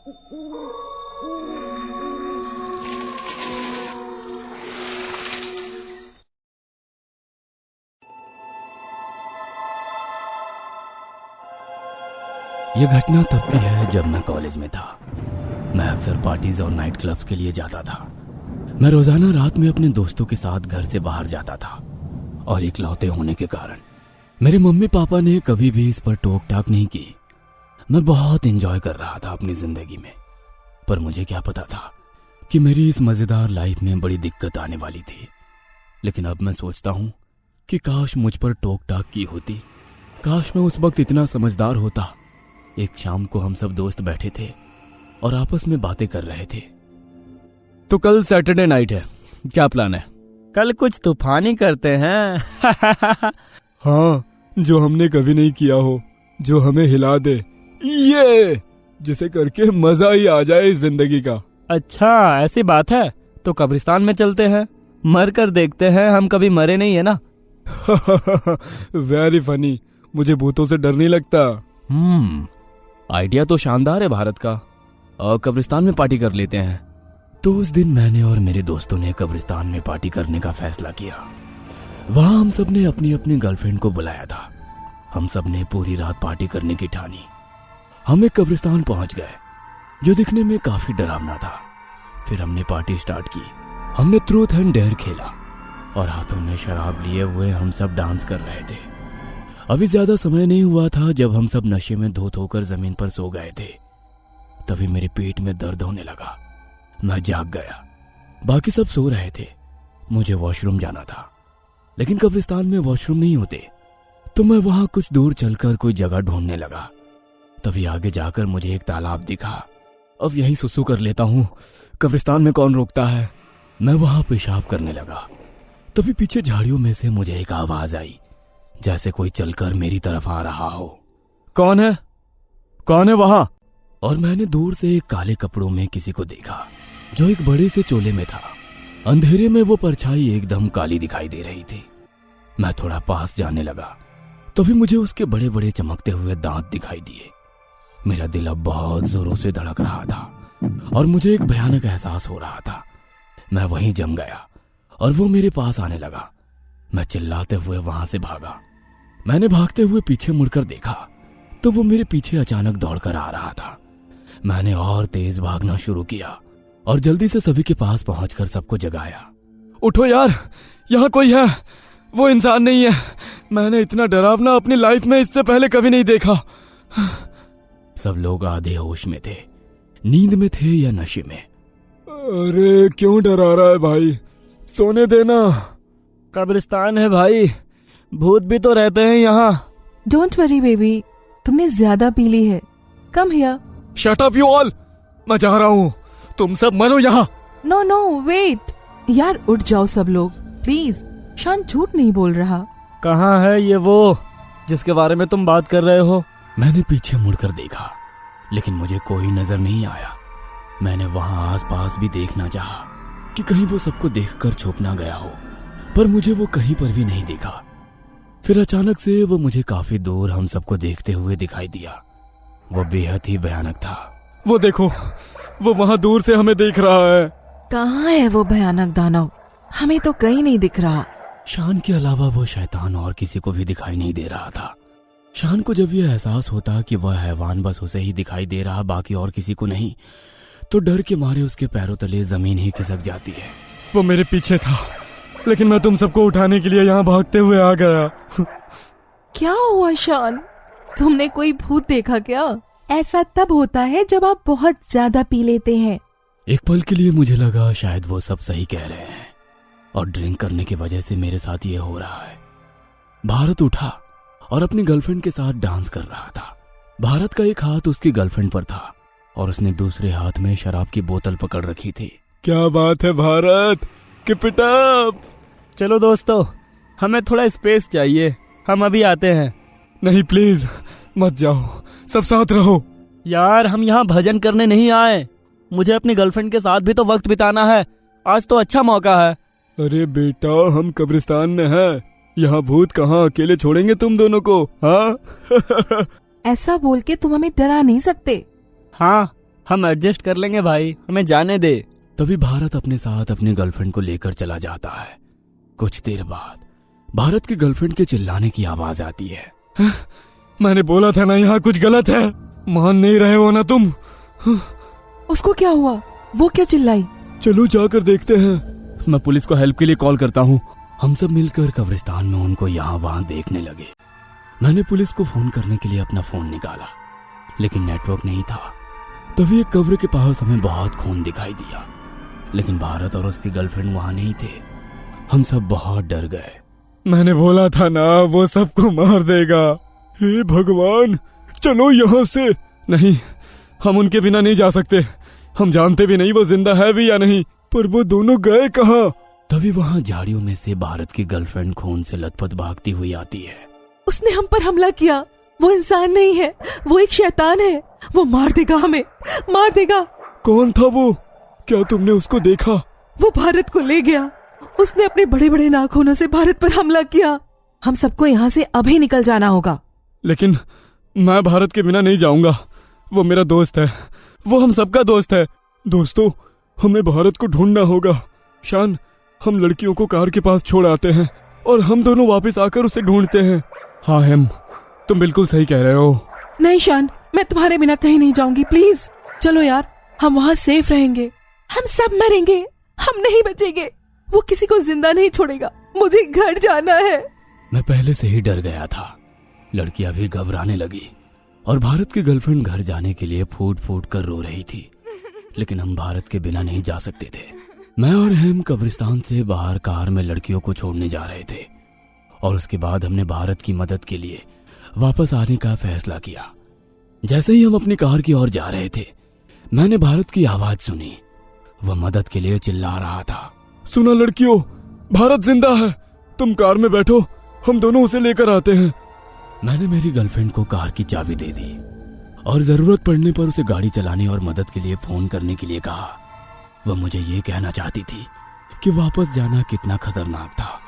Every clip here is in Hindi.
यह घटना तब की है जब मैं कॉलेज में था। मैं अक्सर पार्टीज और नाइट क्लब्स के लिए जाता था। मैं रोजाना रात में अपने दोस्तों के साथ घर से बाहर जाता था और इकलौते होने के कारण मेरे मम्मी पापा ने कभी भी इस पर टोक टाक नहीं की। मैं बहुत एंजॉय कर रहा था अपनी जिंदगी में, पर मुझे क्या पता था कि मेरी इस मजेदार लाइफ में बड़ी दिक्कत आने वाली थी। लेकिन अब मैं सोचता हूँ कि काश मुझ पर टोक टाक की होती, काश मैं उस वक्त इतना समझदार होता। एक शाम को हम सब दोस्त बैठे थे और आपस में बातें कर रहे थे। तो कल सैटरडे नाइट है, क्या प्लान है? कल कुछ तूफानी करते हैं। हाँ, जो हमने कभी नहीं किया हो, जो हमें हिला दे, ये जिसे करके मजा ही आ जाए इस जिंदगी का। अच्छा ऐसी बात है, तो कब्रिस्तान में चलते हैं, मर कर देखते हैं, हम कभी मरे नहीं है ना। वेरी फनी, मुझे भूतों से डर नहीं लगता। आइडिया तो शानदार है भारत का। और कब्रिस्तान में पार्टी कर लेते हैं। तो उस दिन मैंने और मेरे दोस्तों ने कब्रिस्तान में पार्टी करने का फैसला किया। वहां हम सब ने अपनी अपनी गर्लफ्रेंड को बुलाया था। हम सब ने पूरी रात पार्टी करने की ठानी। हम एक कब्रिस्तान पहुंच गए जो दिखने में काफी डरावना था। फिर हमने पार्टी स्टार्ट की। हमने ट्रूथ एंड डेयर खेला और हाथों में शराब लिए हुए हम सब डांस कर रहे थे। अभी ज्यादा समय नहीं हुआ था जब हम सब नशे में धोत होकर जमीन पर सो गए थे। तभी मेरे पेट में दर्द होने लगा। मैं जाग गया। बाकी सब सो रहे थे। मुझे वॉशरूम जाना था, लेकिन कब्रिस्तान में वॉशरूम नहीं होते, तो मैं वहां कुछ दूर चलकर कोई जगह ढूंढने लगा। तभी आगे जाकर मुझे एक तालाब दिखा। अब यहीं सुसु कर लेता हूं, कब्रिस्तान में कौन रोकता है। मैं वहां पेशाब करने लगा। तभी पीछे झाड़ियों में से मुझे एक आवाज आई, जैसे कोई चलकर मेरी तरफ आ रहा हो। कौन है? कौन है वहां? और मैंने दूर से एक काले कपड़ों में किसी को देखा जो एक बड़े से चोले में था। अंधेरे में वो परछाई एकदम काली दिखाई दे रही थी। मैं थोड़ा पास जाने लगा, तभी मुझे उसके बड़े बड़े चमकते हुए दांत दिखाई दिए। मेरा दिल अब बहुत जोरों से धड़क रहा था और मुझे एक भयानक एहसास हो रहा था। मैं वहीं जम गया और वो मेरे पास आने लगा। मैं चिल्लाते हुए वहां से भागा। मैंने भागते हुए पीछे मुड़कर देखा तो वो मेरे पीछे अचानक दौड़कर आ रहा था। मैंने और तेज भागना शुरू किया और जल्दी से सभी के पास पहुंचकर सबको जगाया। उठो यार, यहाँ कोई है, वो इंसान नहीं है। मैंने इतना डरावना अपनी लाइफ में इससे पहले कभी नहीं देखा। सब लोग आधे होश में थे, नींद में थे या नशे में। अरे क्यों डरा रहा है भाई, सोने देना। कब्रिस्तान है भाई, भूत भी तो रहते हैं यहाँ। डोंट वरी बेबी, तुमने ज्यादा पी ली है। Come here. Shut up you all, मैं जा रहा हूँ, तुम सब मरो यहाँ। नो नो वेट यार, उठ जाओ सब लोग प्लीज। शान झूठ नहीं बोल रहा। कहाँ है ये वो जिसके बारे में तुम बात कर रहे हो? मैंने पीछे मुड़कर देखा, लेकिन मुझे कोई नजर नहीं आया। मैंने वहां आसपास भी देखना चाहा कि कहीं वो सबको देखकर छुप ना गया हो, पर मुझे वो कहीं पर भी नहीं दिखा। फिर अचानक से वो मुझे काफी दूर हम सबको देखते हुए दिखाई दिया। वो बेहद ही भयानक था। वो देखो, वो वहां दूर से हमें देख रहा है। कहाँ है वो भयानक दानव? हमें तो कहीं नहीं दिख रहा। शान के अलावा वो शैतान और किसी को भी दिखाई नहीं दे रहा था। शान को जब यह एहसास होता कि वह हैवान बस उसे ही दिखाई दे रहा, बाकी और किसी को नहीं, तो डर के मारे उसके पैरों तले जमीन ही खिसक जाती है। वो मेरे पीछे था, लेकिन मैं तुम सबको उठाने के लिए यहाँ भागते हुए आ गया। क्या हुआ शान, तुमने कोई भूत देखा क्या? ऐसा तब होता है जब आप बहुत ज्यादा पी लेते हैं। एक पल के लिए मुझे लगा शायद वो सब सही कह रहे हैं और ड्रिंक करने की वजह से मेरे साथ ये हो रहा है। भारत उठा और अपनी गर्लफ्रेंड के साथ डांस कर रहा था। भारत का एक हाथ उसकी गर्लफ्रेंड पर था और उसने दूसरे हाथ में शराब की बोतल पकड़ रखी थी। क्या बात है भारत, कीप इट अप। चलो दोस्तों, हमें थोड़ा स्पेस चाहिए, हम अभी आते हैं। नहीं प्लीज मत जाओ, सब साथ रहो। यार हम यहाँ भजन करने नहीं आए, मुझे अपनी गर्लफ्रेंड के साथ भी तो वक्त बिताना है। आज तो अच्छा मौका है। अरे बेटा, हम कब्रिस्तान में हैं, यहाँ भूत कहाँ अकेले छोड़ेंगे तुम दोनों को, हाँ? ऐसा बोल के तुम हमें डरा नहीं सकते। हाँ, हम एडजस्ट कर लेंगे भाई, हमें जाने दे। तभी भारत अपने साथ अपनी गर्लफ्रेंड को लेकर चला जाता है। कुछ देर बाद भारत की गर्लफ्रेंड के चिल्लाने की आवाज आती है। मैंने बोला था ना यहाँ कुछ गलत है, मान नहीं रहे हो ना तुम। उसको क्या हुआ? वो क्यों चिल्लाई? चलो जाकर देखते हैं। मैं पुलिस को हेल्प के लिए कॉल करता हूँ। हम सब मिलकर कब्रिस्तान में उनको यहाँ वहां देखने लगे। मैंने पुलिस को फोन करने के लिए अपना फोन निकाला, लेकिन नेटवर्क नहीं था। तभी एक कब्र के पास हमें बहुत खून दिखाई दिया, लेकिन भारत और उसकी गर्लफ्रेंड वहां नहीं थे। हम सब बहुत डर गए। मैंने बोला था ना वो सबको मार देगा। हे भगवान, चलो यहाँ से। नहीं, हम उनके बिना नहीं जा सकते। हम जानते भी नहीं वो जिंदा है भी या नहीं, पर वो दोनों गए कहाँ? तभी वहां झाड़ियों में से भारत की गर्लफ्रेंड खून से लथपथ भागती हुई आती है। उसने हम पर हमला किया। वो इंसान नहीं है, वो एक शैतान है। वो मार देगा, हमें मार देगा। कौन था वो? क्या तुमने उसको देखा? वो भारत को ले गया। उसने अपने बड़े बड़े नाखूनों से भारत पर हमला किया। हम सबको यहाँ से अभी निकल जाना होगा। लेकिन मैं भारत के बिना नहीं जाऊंगा। वो मेरा दोस्त है, वो हम सबका दोस्त है। दोस्तों, हमें भारत को ढूंढना होगा। शान, हम लड़कियों को कार के पास छोड़ आते हैं और हम दोनों वापस आकर उसे ढूंढते हैं। हाँ हेम, तुम बिल्कुल सही कह रहे हो। नहीं शान, मैं तुम्हारे बिना कहीं नहीं जाऊंगी। प्लीज चलो यार, हम वहाँ सेफ रहेंगे। हम सब मरेंगे, हम नहीं बचेंगे। वो किसी को जिंदा नहीं छोड़ेगा। मुझे घर जाना है। मैं पहले से ही डर गया था। लड़कियां भी घबराने लगी और भारत की गर्लफ्रेंड घर जाने के लिए फूट फूट कर रो रही थी, लेकिन हम भारत के बिना नहीं जा सकते थे। मैं और हेम कब्रिस्तान से बाहर कार में लड़कियों को छोड़ने जा रहे थे और उसके बाद हमने भारत की मदद के लिए वापस आने का फैसला किया। जैसे ही हम अपनी कार की ओर जा रहे थे, मैंने भारत की आवाज सुनी। वह मदद के लिए चिल्ला रहा था। सुना लड़कियों, भारत जिंदा है। तुम कार में बैठो, हम दोनों उसे लेकर आते हैं। मैंने मेरी गर्लफ्रेंड को कार की चाबी दे दी और जरूरत पड़ने पर उसे गाड़ी चलाने और मदद के लिए फोन करने के लिए कहा। वह मुझे ये कहना चाहती थी कि वापस जाना कितना खतरनाक था,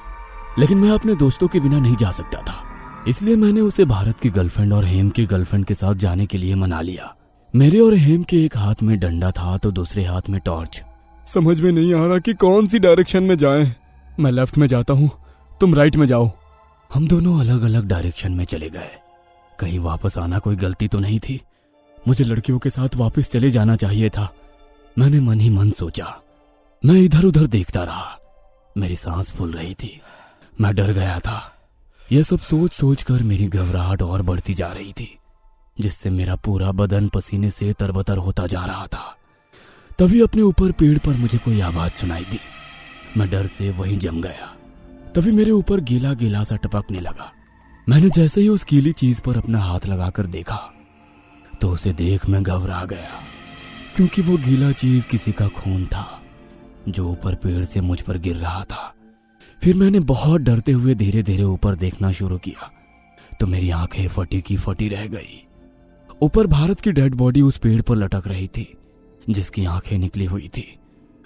लेकिन मैं अपने दोस्तों के बिना नहीं जा सकता था। इसलिए मैंने उसे भारत की गर्लफ्रेंड और हेम की गर्लफ्रेंड के साथ जाने के लिए मना लिया। मेरे और हेम के एक हाथ में डंडा था तो दूसरे हाथ में टॉर्च। समझ में नहीं आ रहा कि कौन सी डायरेक्शन में जाएं। मैं लेफ्ट में जाता हूँ, तुम राइट में जाओ। हम दोनों अलग अलग डायरेक्शन में चले गए। कहीं वापस आना कोई गलती तो नहीं थी। मुझे लड़कियों के साथ वापस चले जाना चाहिए था। मैंने मन ही मन सोचा। मैं इधर उधर देखता रहा। मेरी सांस फूल रही थी। मैं डर गया था। यह सब सोच सोच कर मेरी घबराहट और बढ़ती जा रही थी, जिससे मेरा पूरा बदन पसीने से तरबतर होता जा रहा था। तभी अपने ऊपर पेड़ पर मुझे कोई आवाज सुनाई दी। मैं डर से वहीं जम गया। तभी मेरे ऊपर गीला गीला सा टपकने लगा। मैंने जैसे ही उस गीली चीज पर अपना हाथ लगाकर देखा तो उसे देख मैं घबरा गया, क्योंकि वो गीला चीज किसी का खून था जो ऊपर पेड़ से मुझ पर गिर रहा था। फिर मैंने बहुत डरते हुए धीरे धीरे ऊपर देखना शुरू किया तो मेरी आंखें फटी की फटी रह गई। ऊपर भारत की डेड बॉडी उस पेड़ पर लटक रही थी, जिसकी आंखें निकली हुई थी।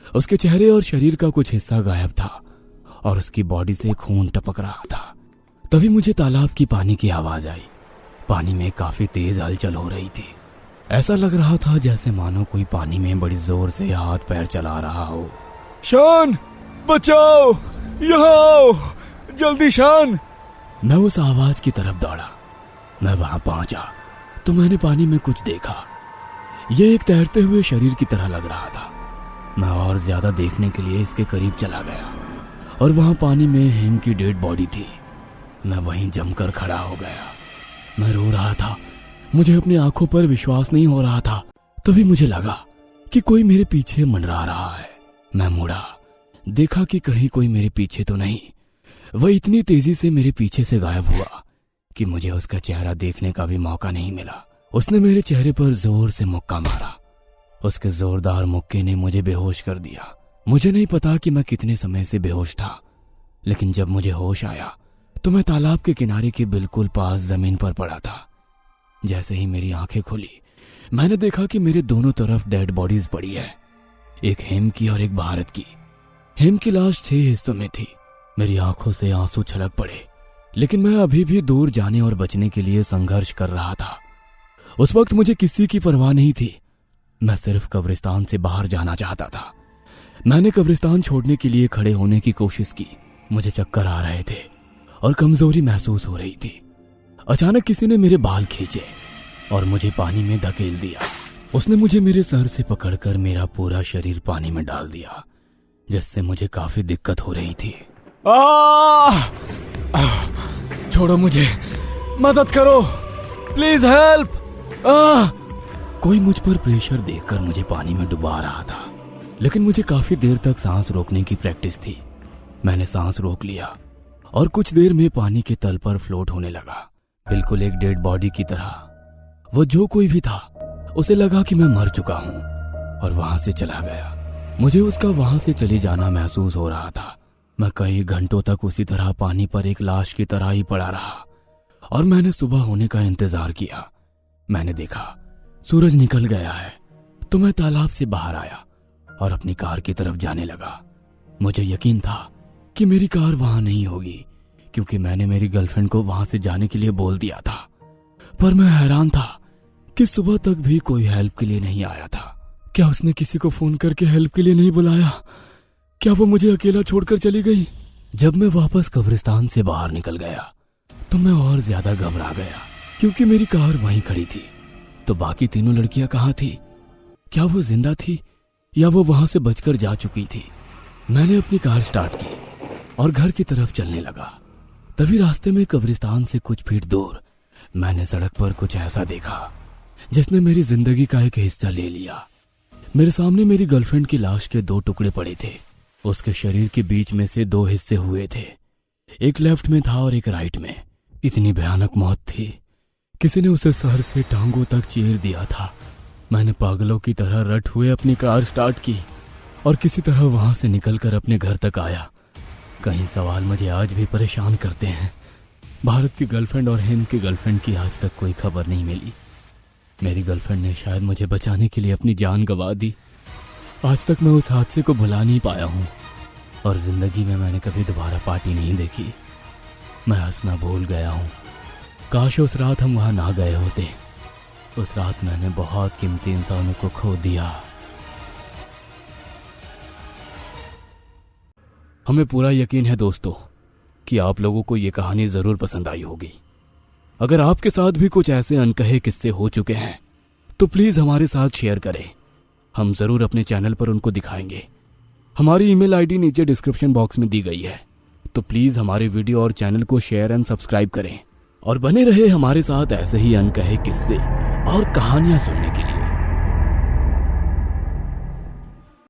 उसके चेहरे और शरीर का कुछ हिस्सा गायब था और उसकी बॉडी से खून टपक रहा था। तभी मुझे तालाब की पानी की आवाज आई। पानी में काफी तेज हलचल हो रही थी। ऐसा लग रहा था जैसे मानो कोई पानी में बड़ी जोर से हाथ पैर चला रहा हो। शान, बचाओ, यहाँ आओ, जल्दी शान। मैं उस आवाज की तरफ दौड़ा। मैं वहां पहुंचा तो मैंने पानी में कुछ देखा। यह एक तैरते हुए शरीर की तरह लग रहा था। मैं और ज्यादा देखने के लिए इसके करीब चला गया और वहां पानी में हेम की डेड बॉडी थी। मैं वहीं जमकर खड़ा हो गया। मैं रो रहा था। मुझे अपनी आंखों पर विश्वास नहीं हो रहा था। तभी मुझे लगा कि कोई मेरे पीछे मंडरा रहा है। मैं मुड़ा, देखा कि कहीं कोई मेरे पीछे तो नहीं। वह इतनी तेजी से मेरे पीछे से गायब हुआ कि मुझे उसका चेहरा देखने का भी मौका नहीं मिला। उसने मेरे चेहरे पर जोर से मुक्का मारा। उसके जोरदार मुक्के ने मुझे बेहोश कर दिया। मुझे नहीं पता कि मैं कितने समय से बेहोश था, लेकिन जब मुझे होश आया तो मैं तालाब के किनारे के बिल्कुल पास जमीन पर पड़ा था। जैसे ही मेरी आंखें खुली, मैंने देखा कि मेरे दोनों तरफ डेड बॉडीज पड़ी है, एक हेम की और एक भारत की। हेम की लाश 6 हिस्सों में थी। मेरी आंखों से आंसू छलक पड़े, लेकिन मैं अभी भी दूर जाने और बचने के लिए संघर्ष कर रहा था। उस वक्त मुझे किसी की परवाह नहीं थी। मैं सिर्फ कब्रिस्तान से बाहर जाना चाहता था। मैंने कब्रिस्तान छोड़ने के लिए खड़े होने की कोशिश की। मुझे चक्कर आ रहे थे और कमजोरी महसूस हो रही थी। अचानक किसी ने मेरे बाल खींचे और मुझे पानी में धकेल दिया। उसने मुझे मेरे सर से पकड़कर मेरा पूरा शरीर पानी में डाल दिया, जिससे मुझे काफी दिक्कत हो रही थी। छोड़ो मुझे, मदद करो, प्लीज हेल्प। कोई मुझ पर प्रेशर देखकर मुझे पानी में डुबा रहा था, लेकिन मुझे काफी देर तक सांस रोकने की प्रैक्टिस थी। मैंने सांस रोक लिया और कुछ देर में पानी के तल पर फ्लोट होने लगा, बिल्कुल एक डेड बॉडी की तरह। वो जो कोई भी था उसे लगा कि मैं मर चुका हूं और वहां से चला गया। मुझे उसका वहां से चले जाना महसूस हो रहा था। मैं कई घंटों तक उसी तरह पानी पर एक लाश की तरह ही पड़ा रहा और मैंने सुबह होने का इंतजार किया। मैंने देखा सूरज निकल गया है तो मैं तालाब से बाहर आया और अपनी कार की तरफ जाने लगा। मुझे यकीन था कि मेरी कार वहां नहीं होगी, क्योंकि मैंने मेरी गर्लफ्रेंड को वहां से जाने के लिए बोल दिया था। पर मैं हैरान था कि सुबह तक भी कोई हेल्प के लिए नहीं आया था। क्या उसने किसी को फोन करके हेल्प के लिए नहीं बुलाया? क्या वो मुझे अकेला छोड़कर चली गई? जब मैं वापस कब्रिस्तान से बाहर निकल गया तो मैं और ज्यादा घबरा गया, क्योंकि मेरी कार वहीं खड़ी थी। तो बाकी तीनों लड़कियां कहाँ थी? क्या वो जिंदा थी या वो वहां से बचकर जा चुकी थी? मैंने अपनी कार स्टार्ट की और घर की तरफ चलने लगा। तभी रास्ते में कब्रिस्तान से कुछ फीट दूर मैंने सड़क पर कुछ ऐसा देखा जिसने मेरी जिंदगी का एक हिस्सा ले लिया। मेरे सामने मेरी गर्लफ्रेंड की लाश के 2 टुकड़े पड़े थे। उसके शरीर के बीच में से 2 हिस्से हुए थे, एक लेफ्ट में था और एक राइट में। इतनी भयानक मौत थी, किसी ने उसे सर से टांगों तक चीर दिया था। मैंने पागलों की तरह रट हुए अपनी कार स्टार्ट की और किसी तरह वहां से निकलकर अपने घर तक आया। कई सवाल मुझे आज भी परेशान करते हैं। भारत की गर्लफ्रेंड और हिंद की गर्लफ्रेंड की आज तक कोई खबर नहीं मिली। मेरी गर्लफ्रेंड ने शायद मुझे बचाने के लिए अपनी जान गंवा दी। आज तक मैं उस हादसे को भुला नहीं पाया हूँ और जिंदगी में मैंने कभी दोबारा पार्टी नहीं देखी। मैं हंसना भूल गया हूँ। काश उस रात हम वहां ना गए होते। उस रात मैंने बहुत कीमती इंसानों को खो दिया। हमें पूरा यकीन है दोस्तों कि आप लोगों को ये कहानी जरूर पसंद आई होगी। अगर आपके साथ भी कुछ ऐसे अनकहे किस्से हो चुके हैं तो प्लीज हमारे साथ शेयर करें। हम जरूर अपने चैनल पर उनको दिखाएंगे। हमारी ईमेल आईडी नीचे डिस्क्रिप्शन बॉक्स में दी गई है, तो प्लीज हमारे वीडियो और चैनल को शेयर एंड सब्सक्राइब करें और बने रहे हमारे साथ ऐसे ही अनकहे किस्से और कहानियां सुनने के